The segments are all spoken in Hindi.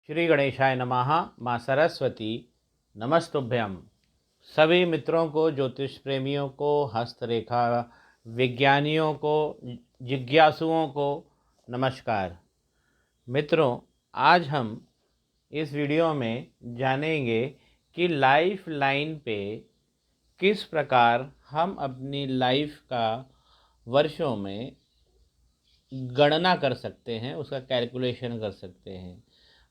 श्री गणेशाय नमः। माँ सरस्वती नमस्तुभ्यम। सभी मित्रों को, ज्योतिष प्रेमियों को, हस्तरेखा विज्ञानियों को, जिज्ञासुओं को नमस्कार। मित्रों, आज हम इस वीडियो में जानेंगे कि लाइफ लाइन पे किस प्रकार हम अपनी लाइफ का वर्षों में गणना कर सकते हैं, उसका कैलकुलेशन कर सकते हैं।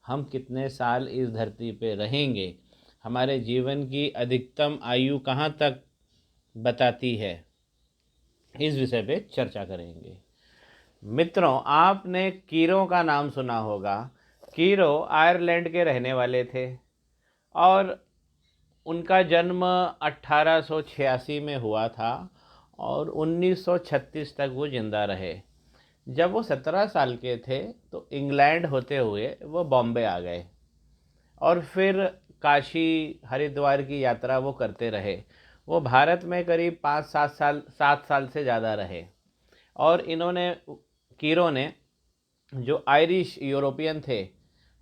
हम कितने साल इस धरती पे रहेंगे, हमारे जीवन की अधिकतम आयु कहाँ तक बताती है, इस विषय पे चर्चा करेंगे। मित्रों, आपने कीरों का नाम सुना होगा। कीरो आयरलैंड के रहने वाले थे और उनका जन्म 1886 में हुआ था और 1936 तक वो जिंदा रहे। जब वो 17 साल के थे तो इंग्लैंड होते हुए वो बॉम्बे आ गए और फिर काशी हरिद्वार की यात्रा वो करते रहे। वो भारत में करीब 7 साल से ज़्यादा रहे और कीरों ने, जो आयरिश यूरोपियन थे,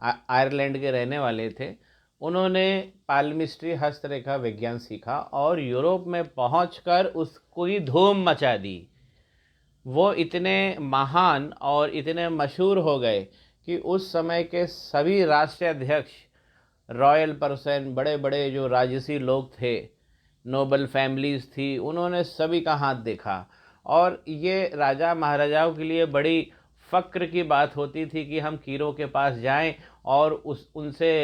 आयरलैंड के रहने वाले थे, उन्होंने पालमिस्ट्री हस्तरेखा विज्ञान सीखा और यूरोप में पहुंचकर उसको ही धूम मचा दी। वो इतने महान और इतने मशहूर हो गए कि उस समय के सभी राष्ट्रीय अध्यक्ष, रॉयल पर्सन, बड़े बड़े जो राजसी लोग थे, नोबल फैमिलीज थी, उन्होंने सभी का हाथ देखा। और ये राजा महाराजाओं के लिए बड़ी फ़क्र की बात होती थी कि हम कीरों के पास जाएं और उनसे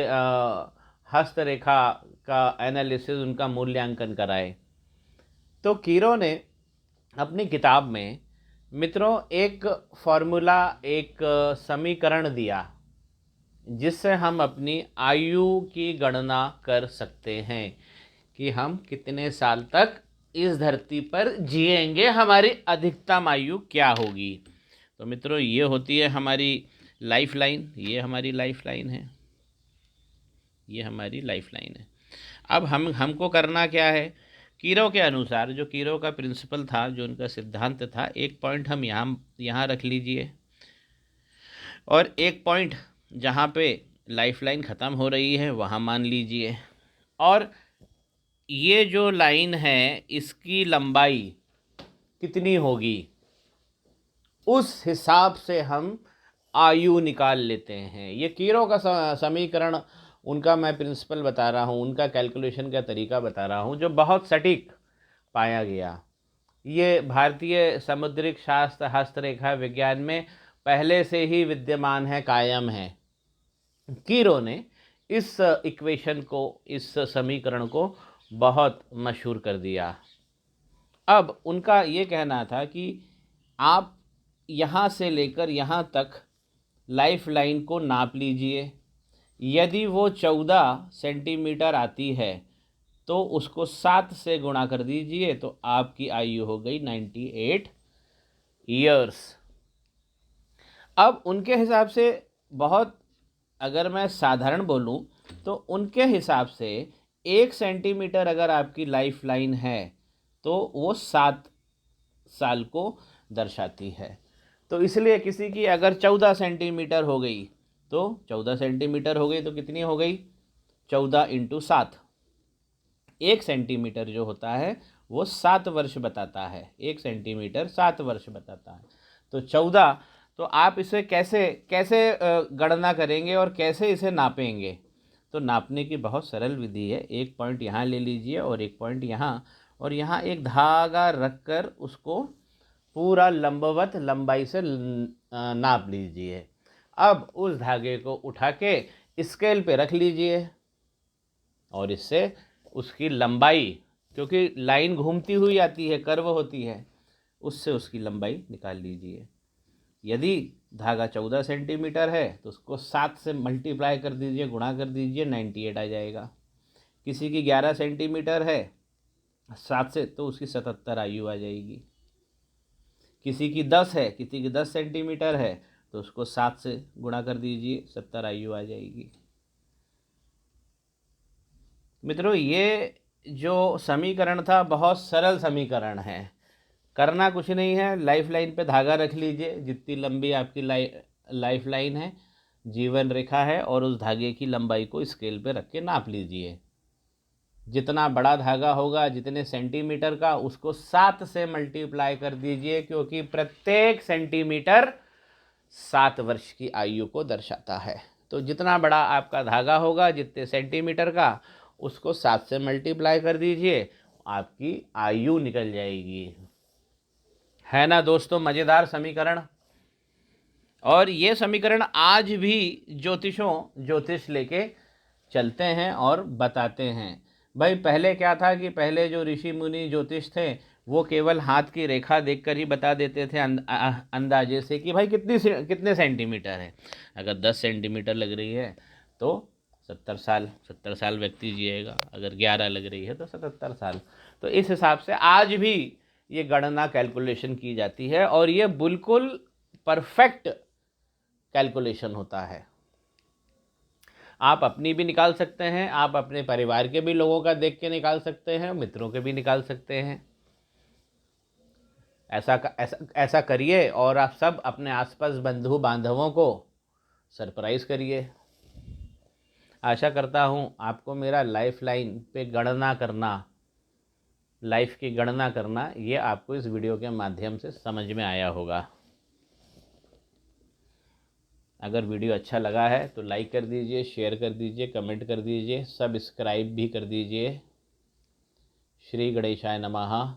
हस्तरेखा का एनालिसिस, उनका मूल्यांकन कराएं। तो कीरों ने अपनी किताब में, मित्रों, एक फॉर्मूला, एक समीकरण दिया जिससे हम अपनी आयु की गणना कर सकते हैं कि हम कितने साल तक इस धरती पर जिएंगे, हमारी अधिकतम आयु क्या होगी। तो मित्रों, ये होती है हमारी लाइफ लाइन। ये हमारी लाइफ लाइन है, ये हमारी लाइफ लाइन है। अब हमको करना क्या है? कीरों के अनुसार, जो कीरों का प्रिंसिपल था, जो उनका सिद्धांत था, एक पॉइंट हम यहाँ रख लीजिए और एक पॉइंट जहाँ पे लाइफ लाइन ख़त्म हो रही है वहाँ मान लीजिए। और ये जो लाइन है, इसकी लंबाई कितनी होगी, उस हिसाब से हम आयु निकाल लेते हैं। ये कीरों का समीकरण, उनका मैं प्रिंसिपल बता रहा हूँ, उनका कैलकुलेशन का तरीका बता रहा हूँ, जो बहुत सटीक पाया गया। ये भारतीय समुद्रिक शास्त्र हस्तरेखा विज्ञान में पहले से ही विद्यमान है, कायम है। कीरों ने इस इक्वेशन को, इस समीकरण को बहुत मशहूर कर दिया। अब उनका ये कहना था कि आप यहाँ से लेकर यहाँ तक लाइफ लाइन को नाप लीजिए। यदि वो 14 सेंटीमीटर आती है तो उसको 7 से गुणा कर दीजिए, तो आपकी आयु हो गई 98 ईयर्स। अब उनके हिसाब से, बहुत अगर मैं साधारण बोलूं, तो उनके हिसाब से 1 सेंटीमीटर अगर आपकी लाइफ लाइन है तो वो 7 साल को दर्शाती है। तो इसलिए किसी की अगर 14 सेंटीमीटर हो गई तो 14 सेंटीमीटर हो गई तो कितनी हो गई? 14 इंटू 7। 1 सेंटीमीटर जो होता है वो 7 वर्ष बताता है। 1 सेंटीमीटर 7 वर्ष बताता है। तो 14, तो आप इसे कैसे कैसे गणना करेंगे और कैसे इसे नापेंगे? तो नापने की बहुत सरल विधि है। एक पॉइंट यहाँ ले लीजिए और एक पॉइंट यहाँ, और यहाँ एक धागा रखकर उसको पूरा लंबवत लंबाई से नाप लीजिए। अब उस धागे को उठा के स्केल पे रख लीजिए और इससे उसकी लंबाई, क्योंकि लाइन घूमती हुई आती है, कर्व होती है, उससे उसकी लंबाई निकाल लीजिए। यदि धागा 14 सेंटीमीटर है तो उसको 7 से मल्टीप्लाई कर दीजिए, गुणा कर दीजिए, 98 आ जाएगा। किसी की 11 सेंटीमीटर है 7 से, तो उसकी 77 आयु आ जाएगी। किसी की 10 है, किसी की 10 सेंटीमीटर है, तो उसको 7 से गुणा कर दीजिए, 70 आयु आ जाएगी। मित्रों, ये जो समीकरण था बहुत सरल समीकरण है। करना कुछ नहीं है, लाइफ लाइन पे धागा रख लीजिए, जितनी लंबी आपकी लाइफ लाइन है, जीवन रेखा है और उस धागे की लंबाई को स्केल पे रख के नाप लीजिए। जितना बड़ा धागा होगा, जितने सेंटीमीटर का, उसको 7 से मल्टीप्लाई कर दीजिए, क्योंकि प्रत्येक सेंटीमीटर 7 वर्ष की आयु को दर्शाता है। तो जितना बड़ा आपका धागा होगा, जितने सेंटीमीटर का, उसको 7 से मल्टीप्लाई कर दीजिए, आपकी आयु निकल जाएगी। है ना दोस्तों मज़ेदार समीकरण। और ये समीकरण आज भी ज्योतिष लेके चलते हैं और बताते हैं। भाई पहले क्या था कि पहले जो ऋषि मुनि ज्योतिष थे वो केवल हाथ की रेखा देखकर ही बता देते थे अंदाजे से कि भाई कितने सेंटीमीटर है। अगर 10 सेंटीमीटर लग रही है तो 70 साल व्यक्ति जिएगा, अगर 11 लग रही है तो 77 साल। तो इस हिसाब से आज भी ये गणना कैलकुलेशन की जाती है और ये बिल्कुल परफेक्ट कैलकुलेशन होता है। आप अपनी भी निकाल सकते हैं, आप अपने परिवार के भी लोगों का देख के निकाल सकते हैं, मित्रों के भी निकाल सकते हैं। ऐसा करिए और आप सब अपने आसपास बंधु बांधवों को सरप्राइज़ करिए। आशा करता हूँ आपको मेरा लाइफ लाइन पे गणना करना, लाइफ की गणना करना, ये आपको इस वीडियो के माध्यम से समझ में आया होगा। अगर वीडियो अच्छा लगा है तो लाइक कर दीजिए, शेयर कर दीजिए, कमेंट कर दीजिए, सब्सक्राइब भी कर दीजिए। श्री गणेशाय नमः।